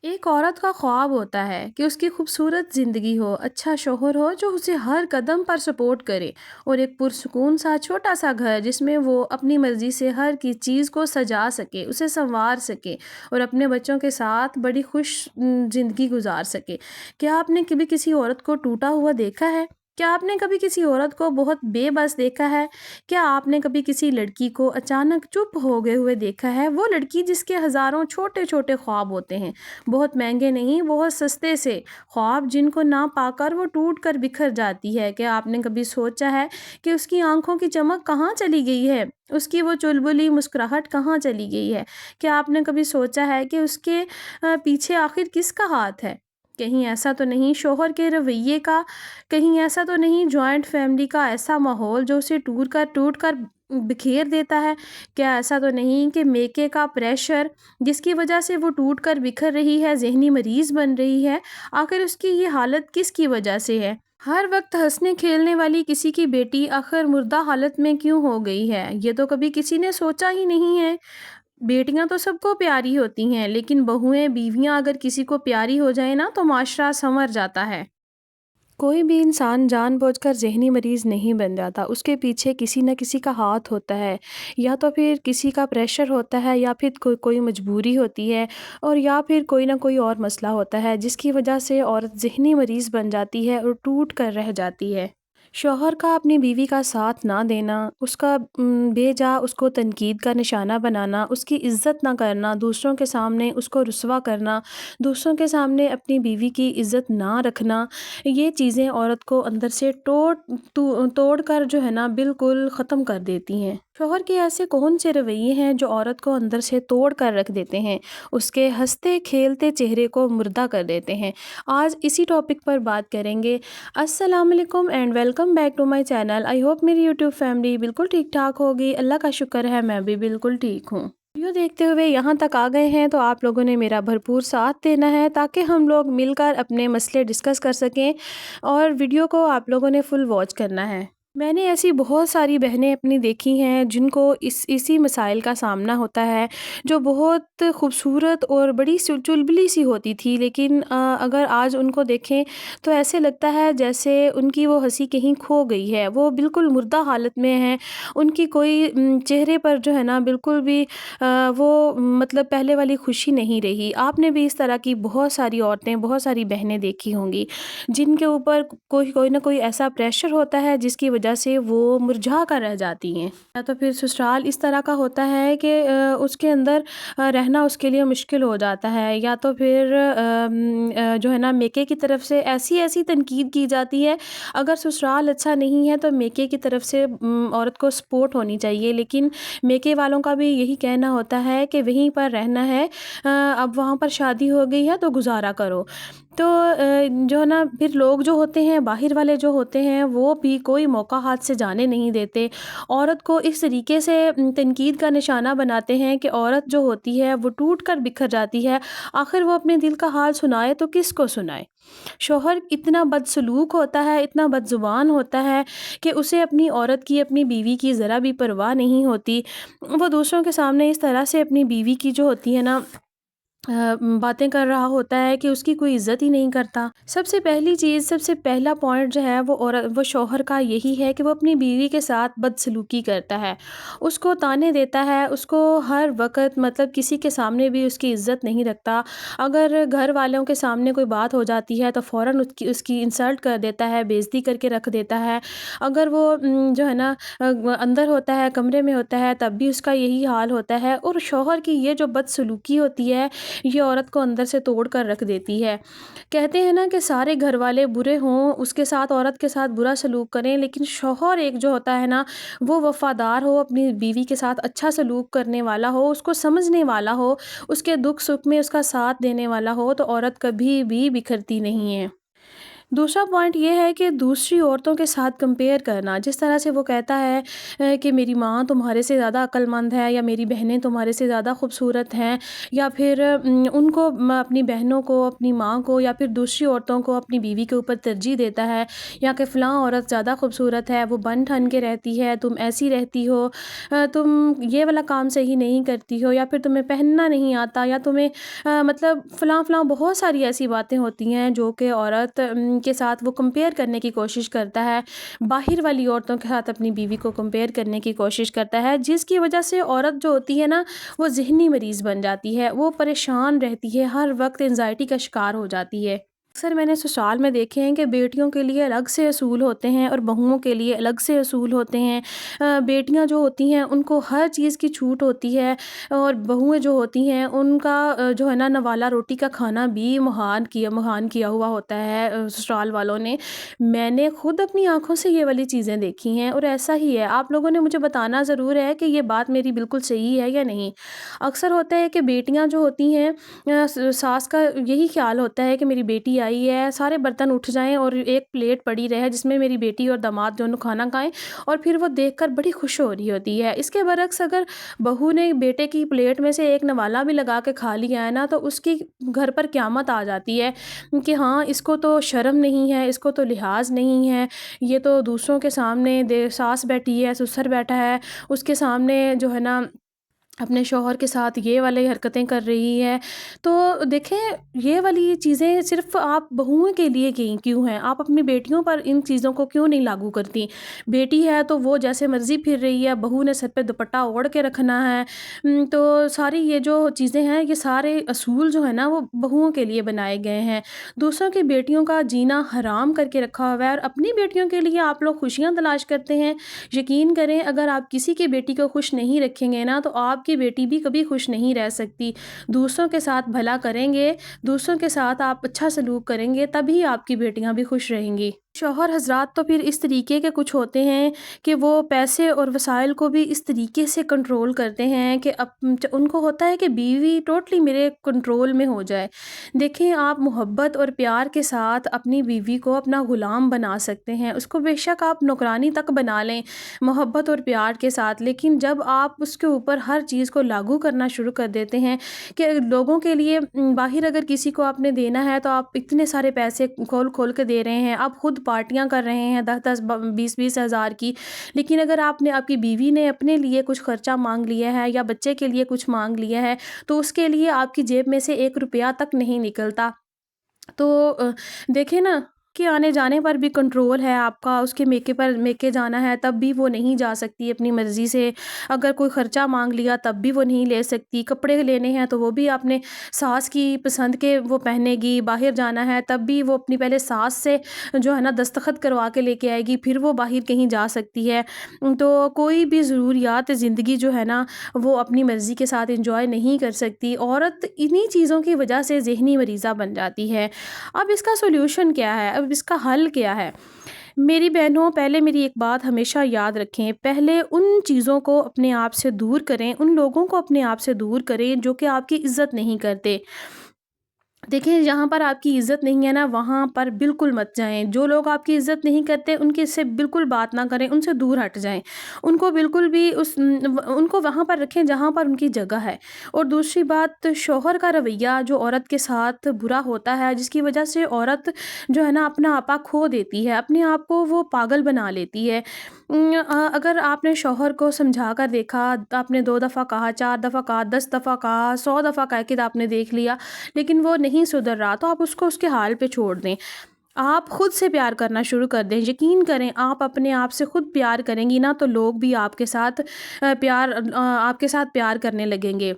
ایک عورت کا خواب ہوتا ہے کہ اس کی خوبصورت زندگی ہو، اچھا شوہر ہو جو اسے ہر قدم پر سپورٹ کرے، اور ایک پرسکون سا چھوٹا سا گھر جس میں وہ اپنی مرضی سے ہر کی چیز کو سجا سکے، اسے سنوار سکے اور اپنے بچوں کے ساتھ بڑی خوش زندگی گزار سکے۔ کیا آپ نے کبھی کسی عورت کو ٹوٹا ہوا دیکھا ہے؟ کیا آپ نے کبھی کسی عورت کو بہت بے بس دیکھا ہے؟ کیا آپ نے کبھی کسی لڑکی کو اچانک چپ ہو گئے ہوئے دیکھا ہے؟ وہ لڑکی جس کے ہزاروں چھوٹے چھوٹے خواب ہوتے ہیں، بہت مہنگے نہیں، بہت سستے سے خواب جن کو نہ پا کر وہ ٹوٹ کر بکھر جاتی ہے۔ کیا آپ نے کبھی سوچا ہے کہ اس کی آنکھوں کی چمک کہاں چلی گئی ہے؟ اس کی وہ چلبلی مسکراہٹ کہاں چلی گئی ہے؟ کیا آپ نے کبھی سوچا ہے کہ اس کے پیچھے آخر کس کا ہاتھ ہے؟ کہیں ایسا تو نہیں شوہر کے رویے کا؟ کہیں ایسا تو نہیں جوائنٹ فیملی کا ایسا ماحول جو اسے ٹوٹ کر بکھیر دیتا ہے؟ کیا ایسا تو نہیں کہ میکے کا پریشر جس کی وجہ سے وہ ٹوٹ کر بکھر رہی ہے، ذہنی مریض بن رہی ہے؟ آخر اس کی یہ حالت کس کی وجہ سے ہے؟ ہر وقت ہنسنے کھیلنے والی کسی کی بیٹی آخر مردہ حالت میں کیوں ہو گئی ہے؟ یہ تو کبھی کسی نے سوچا ہی نہیں ہے۔ بیٹیاں تو سب کو پیاری ہوتی ہیں، لیکن بہویں بیویاں اگر کسی کو پیاری ہو جائیں نا تو معاشرہ سنور جاتا ہے۔ کوئی بھی انسان جان بوجھ کر ذہنی مریض نہیں بن جاتا، اس کے پیچھے کسی نہ کسی کا ہاتھ ہوتا ہے، یا تو پھر کسی کا پریشر ہوتا ہے، یا پھر کوئی مجبوری ہوتی ہے، اور یا پھر کوئی نہ کوئی اور مسئلہ ہوتا ہے جس کی وجہ سے عورت ذہنی مریض بن جاتی ہے اور ٹوٹ کر رہ جاتی ہے۔ شوہر کا اپنی بیوی کا ساتھ نہ دینا، اس کا بے جا اس کو تنقید کا نشانہ بنانا، اس کی عزت نہ کرنا، دوسروں کے سامنے اس کو رسوا کرنا، دوسروں کے سامنے اپنی بیوی کی عزت نہ رکھنا، یہ چیزیں عورت کو اندر سے توڑ کر جو ہے نا بالکل ختم کر دیتی ہیں۔ شوہر کے ایسے کون سے رویے ہیں جو عورت کو اندر سے توڑ کر رکھ دیتے ہیں، اس کے ہنستے کھیلتے چہرے کو مردہ کر دیتے ہیں؟ آج اسی ٹاپک پر بات کریں گے۔ السلام علیکم and welcome back to my channel. I hope میری یوٹیوب فیملی بالکل ٹھیک ٹھاک ہوگی، اللہ کا شکر ہے میں بھی بالکل ٹھیک ہوں۔ ویڈیو دیکھتے ہوئے یہاں تک آ گئے ہیں تو آپ لوگوں نے میرا بھرپور ساتھ دینا ہے تاکہ ہم لوگ مل کر اپنے مسئلے ڈسکس کر سکیں، اور ویڈیو کو آپ لوگوں نے فل واچ کرنا ہے۔ میں نے ایسی بہت ساری بہنیں اپنی دیکھی ہیں جن کو اسی مسائل کا سامنا ہوتا ہے، جو بہت خوبصورت اور بڑی چلبلی سی ہوتی تھی، لیکن اگر آج ان کو دیکھیں تو ایسے لگتا ہے جیسے ان کی وہ ہنسی کہیں کھو گئی ہے، وہ بالکل مردہ حالت میں ہیں، ان کی کوئی چہرے پر جو ہے نا بالکل بھی وہ مطلب پہلے والی خوشی نہیں رہی۔ آپ نے بھی اس طرح کی بہت ساری عورتیں، بہت ساری بہنیں دیکھی ہوں گی جن کے اوپر کوئی نہ کوئی ایسا پریشر ہوتا ہے جس کی وجہ سے وہ مرجھا کر رہ جاتی ہیں، یا تو پھر سسرال اس طرح کا ہوتا ہے کہ اس کے اندر رہنا اس کے لیے مشکل ہو جاتا ہے، یا تو پھر جو ہے نا میکے کی طرف سے ایسی تنقید کی جاتی ہے۔ اگر سسرال اچھا نہیں ہے تو میکے کی طرف سے عورت کو سپورٹ ہونی چاہیے، لیکن میکے والوں کا بھی یہی کہنا ہوتا ہے کہ وہیں پر رہنا ہے، اب وہاں پر شادی ہو گئی ہے تو گزارا کرو۔ تو جو ہے نا پھر لوگ جو ہوتے ہیں، باہر والے جو ہوتے ہیں، وہ بھی کوئی موقع ہاتھ سے جانے نہیں دیتے، عورت کو اس طریقے سے تنقید کا نشانہ بناتے ہیں کہ عورت جو ہوتی ہے وہ ٹوٹ کر بکھر جاتی ہے۔ آخر وہ اپنے دل کا حال سنائے تو کس کو سنائے؟ شوہر اتنا بدسلوک ہوتا ہے، اتنا بد زبان ہوتا ہے کہ اسے اپنی عورت کی، اپنی بیوی کی ذرا بھی پرواہ نہیں ہوتی۔ وہ دوسروں کے سامنے اس طرح سے اپنی بیوی کی جو ہوتی ہے نا باتیں کر رہا ہوتا ہے کہ اس کی کوئی عزت ہی نہیں کرتا۔ سب سے پہلی چیز، سب سے پہلا پوائنٹ جو ہے وہ شوہر کا یہی ہے کہ وہ اپنی بیوی کے ساتھ بدسلوکی کرتا ہے، اس کو طعنے دیتا ہے، اس کو ہر وقت مطلب کسی کے سامنے بھی اس کی عزت نہیں رکھتا۔ اگر گھر والوں کے سامنے کوئی بات ہو جاتی ہے تو فوراً اس کی انسلٹ کر دیتا ہے، بے عزتی کر کے رکھ دیتا ہے۔ اگر وہ جو ہے نا اندر ہوتا ہے، کمرے میں ہوتا ہے، تب بھی اس کا یہی حال ہوتا ہے۔ اور شوہر کی یہ جو بدسلوکی ہوتی ہے یہ عورت کو اندر سے توڑ کر رکھ دیتی ہے۔ کہتے ہیں نا کہ سارے گھر والے برے ہوں، اس کے ساتھ عورت کے ساتھ برا سلوک کریں، لیکن شوہر ایک جو ہوتا ہے نا وہ وفادار ہو، اپنی بیوی کے ساتھ اچھا سلوک کرنے والا ہو، اس کو سمجھنے والا ہو، اس کے دکھ سکھ میں اس کا ساتھ دینے والا ہو، تو عورت کبھی بھی بکھرتی نہیں ہے۔ دوسرا پوائنٹ یہ ہے کہ دوسری عورتوں کے ساتھ کمپیئر کرنا، جس طرح سے وہ کہتا ہے کہ میری ماں تمہارے سے زیادہ عقل مند ہے، یا میری بہنیں تمہارے سے زیادہ خوبصورت ہیں، یا پھر ان کو اپنی بہنوں کو، اپنی ماں کو، یا پھر دوسری عورتوں کو اپنی بیوی کے اوپر ترجیح دیتا ہے، یا کہ فلاں عورت زیادہ خوبصورت ہے، وہ بن ٹھن کے رہتی ہے، تم ایسی رہتی ہو، تم یہ والا کام صحیح نہیں کرتی ہو، یا پھر تمہیں پہننا نہیں آتا، یا تمہیں مطلب فلاں فلاں بہت ساری ایسی باتیں ہوتی ہیں جو کہ عورت کے ساتھ وہ کمپیئر کرنے کی کوشش کرتا ہے، باہر والی عورتوں کے ساتھ اپنی بیوی کو کمپیئر کرنے کی کوشش کرتا ہے، جس کی وجہ سے عورت جو ہوتی ہے نا، وہ ذہنی مریض بن جاتی ہے، وہ پریشان رہتی ہے، ہر وقت انزائٹی کا شکار ہو جاتی ہے۔ اکثر میں نے سسرال میں دیکھے ہیں کہ بیٹیوں کے لیے الگ سے اصول ہوتے ہیں اور بہوؤں کے لیے الگ سے اصول ہوتے ہیں۔ بیٹیاں جو ہوتی ہیں ان کو ہر چیز کی چھوٹ ہوتی ہے، اور بہوئیں جو ہوتی ہیں ان کا جو ہے نا نوالا روٹی کا کھانا بھی مہان کیا ہوا ہوتا ہے سسرال والوں نے۔ میں نے خود اپنی آنکھوں سے یہ والی چیزیں دیکھی ہیں، اور ایسا ہی ہے۔ آپ لوگوں نے مجھے بتانا ضرور ہے کہ یہ بات میری بالکل صحیح ہے یا نہیں۔ اکثر ہوتا ہے کہ بیٹیاں جو ہوتی ہیں، ساس کا یہی خیال ہوتا ہے کہ میری بیٹی آئی ہے، سارے برتن اٹھ جائیں اور ایک پلیٹ پڑی رہے جس میں میری بیٹی اور داماد دونوں کھانا کھائیں، اور پھر وہ دیکھ کر بڑی خوش ہو رہی ہوتی ہے۔ اس کے برعکس اگر بہو نے بیٹے کی پلیٹ میں سے ایک نوالا بھی لگا کے کھا لیا ہے نا، تو اس کی گھر پر قیامت آ جاتی ہے کہ ہاں اس کو تو شرم نہیں ہے، اس کو تو لحاظ نہیں ہے، یہ تو دوسروں کے سامنے ساس بیٹھی ہے، سسر بیٹھا ہے، اس کے سامنے جو ہے نا اپنے شوہر کے ساتھ یہ والی حرکتیں کر رہی ہے۔ تو دیکھیں، یہ والی چیزیں صرف آپ بہوؤں کے لیے کیوں ہیں؟ آپ اپنی بیٹیوں پر ان چیزوں کو کیوں نہیں لاگو کرتی؟ بیٹی ہے تو وہ جیسے مرضی پھر رہی ہے، بہو نے سر پہ دوپٹہ اوڑھ کے رکھنا ہے۔ تو ساری یہ جو چیزیں ہیں، یہ سارے اصول جو ہے نا وہ بہوؤں کے لیے بنائے گئے ہیں۔ دوسروں کی بیٹیوں کا جینا حرام کر کے رکھا ہوا ہے، اور اپنی بیٹیوں کے لیے آپ لوگ خوشیاں تلاش کرتے ہیں۔ یقین کریں، اگر آپ کسی کی بیٹی کو خوش نہیں رکھیں گے نا، تو آپ کی بیٹی بھی کبھی خوش نہیں رہ سکتی۔ دوسروں کے ساتھ بھلا کریں گے، دوسروں کے ساتھ آپ اچھا سلوک کریں گے، تبھی آپ کی بیٹیاں بھی خوش رہیں گی۔ شوہر حضرات تو پھر اس طریقے کے کچھ ہوتے ہیں کہ وہ پیسے اور وسائل کو بھی اس طریقے سے کنٹرول کرتے ہیں کہ ان کو ہوتا ہے کہ بیوی ٹوٹلی میرے کنٹرول میں ہو جائے۔ دیکھیں، آپ محبت اور پیار کے ساتھ اپنی بیوی کو اپنا غلام بنا سکتے ہیں، اس کو بے شک آپ نوکرانی تک بنا لیں محبت اور پیار کے ساتھ، لیکن جب آپ اس کے اوپر ہر چیز کو لاگو کرنا شروع کر دیتے ہیں کہ لوگوں کے لیے باہر اگر کسی کو آپ نے دینا ہے تو آپ اتنے سارے پیسے کھول کے دے رہے ہیں، آپ خود پارٹیاں کر رہے ہیں 10 20 ہزار کی، لیکن اگر آپ کی بیوی نے اپنے لیے کچھ خرچہ مانگ لیا ہے یا بچے کے لیے کچھ مانگ لیا ہے، تو اس کے لیے آپ کی جیب میں سے 1 روپیہ تک نہیں نکلتا۔ تو دیکھیں نا کہ آنے جانے پر بھی کنٹرول ہے آپ کا، اس کے میکے جانا ہے تب بھی وہ نہیں جا سکتی اپنی مرضی سے، اگر کوئی خرچہ مانگ لیا تب بھی وہ نہیں لے سکتی، کپڑے لینے ہیں تو وہ بھی اپنے ساس کی پسند کے وہ پہنے گی، باہر جانا ہے تب بھی وہ اپنی پہلے ساس سے جو ہے نا دستخط کروا کے لے کے آئے گی، پھر وہ باہر کہیں جا سکتی ہے۔ تو کوئی بھی ضروریات زندگی جو ہے نا وہ اپنی مرضی کے ساتھ انجوائے نہیں کر سکتی۔ عورت انہی چیزوں کی وجہ سے ذہنی مریضہ بن جاتی ہے۔ اب اس کا سولوشن کیا ہے؟ اب اس کا حل کیا ہے؟ میری بہنوں، پہلے میری ایک بات ہمیشہ یاد رکھیں، پہلے ان چیزوں کو اپنے آپ سے دور کریں، ان لوگوں کو اپنے آپ سے دور کریں جو کہ آپ کی عزت نہیں کرتے۔ دیکھیں، جہاں پر آپ کی عزت نہیں ہے نا، وہاں پر بالکل مت جائیں۔ جو لوگ آپ کی عزت نہیں کرتے ان کے سے بالکل بات نہ کریں، ان سے دور ہٹ جائیں، ان کو بالکل بھی ان کو وہاں پر رکھیں جہاں پر ان کی جگہ ہے۔ اور دوسری بات، شوہر کا رویہ جو عورت کے ساتھ برا ہوتا ہے، جس کی وجہ سے عورت جو ہے نا اپنا آپا کھو دیتی ہے، اپنے آپ کو وہ پاگل بنا لیتی ہے۔ اگر آپ نے شوہر کو سمجھا کر دیکھا، آپ نے 2 دفعہ کہا، 4 دفعہ کہا، 10 دفعہ کہا، 100 دفعہ کہہ کے آپ نے دیکھ لیا، لیکن وہ نہیں سدھر رہا، تو آپ اس کو اس کے حال پہ چھوڑ دیں۔ آپ خود سے پیار کرنا شروع کر دیں۔ یقین کریں، آپ اپنے آپ سے خود پیار کریں گی نا، تو لوگ بھی آپ کے ساتھ پیار کرنے لگیں گے۔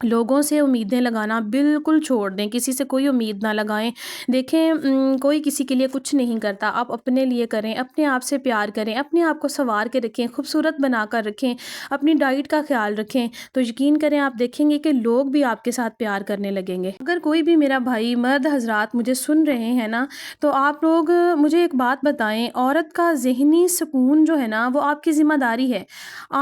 لوگوں سے امیدیں لگانا بالکل چھوڑ دیں، کسی سے کوئی امید نہ لگائیں۔ دیکھیں، کوئی کسی کے لیے کچھ نہیں کرتا، آپ اپنے لیے کریں، اپنے آپ سے پیار کریں، اپنے آپ کو سنوار کے رکھیں، خوبصورت بنا کر رکھیں، اپنی ڈائٹ کا خیال رکھیں، تو یقین کریں آپ دیکھیں گے کہ لوگ بھی آپ کے ساتھ پیار کرنے لگیں گے۔ اگر کوئی بھی میرا بھائی مرد حضرات مجھے سن رہے ہیں نا، تو آپ لوگ مجھے ایک بات بتائیں، عورت کا ذہنی سکون جو ہے نا وہ آپ کی ذمہ داری ہے۔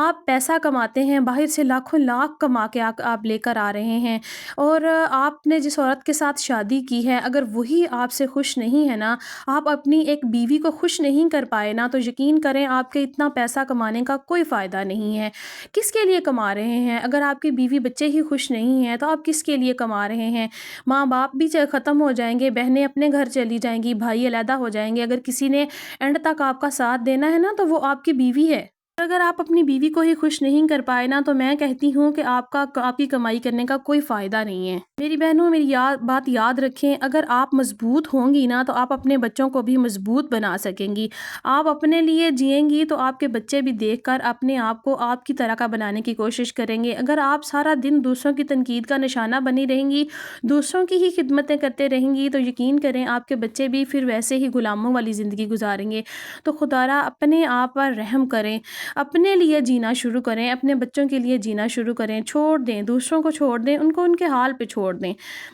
آپ پیسہ کماتے ہیں، باہر سے لاکھوں لاکھ کما کے آپ لے کر آ رہے ہیں، اور آپ نے جس عورت کے ساتھ شادی کی ہے اگر وہی آپ سے خوش نہیں ہے نا، آپ اپنی ایک بیوی کو خوش نہیں کر پائے نا، تو یقین کریں آپ کے اتنا پیسہ کمانے کا کوئی فائدہ نہیں ہے۔ کس کے لیے کما رہے ہیں؟ اگر آپ کی بیوی بچے ہی خوش نہیں ہیں تو آپ کس کے لیے کما رہے ہیں؟ ماں باپ بھی ختم ہو جائیں گے، بہنیں اپنے گھر چلی جائیں گی، بھائی علیحدہ ہو جائیں گے، اگر کسی نے اینڈ تک آپ کا ساتھ دینا ہے نا تو وہ آپ کی بیوی ہے۔ اگر آپ اپنی بیوی کو ہی خوش نہیں کر پائے نا، تو میں کہتی ہوں کہ آپ کی کمائی کرنے کا کوئی فائدہ نہیں ہے۔ میری بہنوں، میری بات یاد رکھیں، اگر آپ مضبوط ہوں گی نا تو آپ اپنے بچوں کو بھی مضبوط بنا سکیں گی۔ آپ اپنے لیے جئیں گی تو آپ کے بچے بھی دیکھ کر اپنے آپ کو آپ کی طرح کا بنانے کی کوشش کریں گے۔ اگر آپ سارا دن دوسروں کی تنقید کا نشانہ بنی رہیں گی، دوسروں کی ہی خدمتیں کرتے رہیں گی، تو یقین کریں آپ کے بچے بھی پھر ویسے ہی غلاموں والی زندگی گزاریں گے۔ تو خدا را اپنے آپ پر رحم کریں، اپنے لیے جینا شروع کریں، اپنے بچوں کے لیے جینا شروع کریں، چھوڑ دیں دوسروں کو، چھوڑ دیں ان کو ان کے حال پہ چھوڑ دیں۔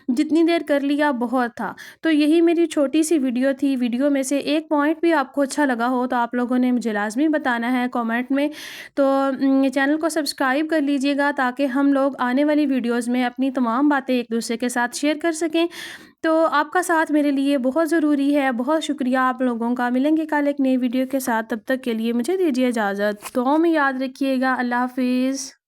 جتنی دیر کر لیا بہت تھا۔ تو یہی میری چھوٹی سی ویڈیو تھی۔ ویڈیو میں سے ایک پوائنٹ بھی آپ کو اچھا لگا ہو تو آپ لوگوں نے مجھے لازمی بتانا ہے کامنٹ میں۔ تو چینل کو سبسکرائب کر لیجئے گا تاکہ ہم لوگ آنے والی ویڈیوز میں اپنی تمام باتیں ایک دوسرے کے ساتھ شیئر کر سکیں۔ تو آپ کا ساتھ میرے لیے بہت ضروری ہے۔ بہت شکریہ آپ لوگوں کا۔ ملیں گے کل ایک نئی ویڈیو کے ساتھ، تب تک کے لیے مجھے دیجیے اجازت۔ دعاؤں میں یاد رکھیے گا۔ اللہ حافظ۔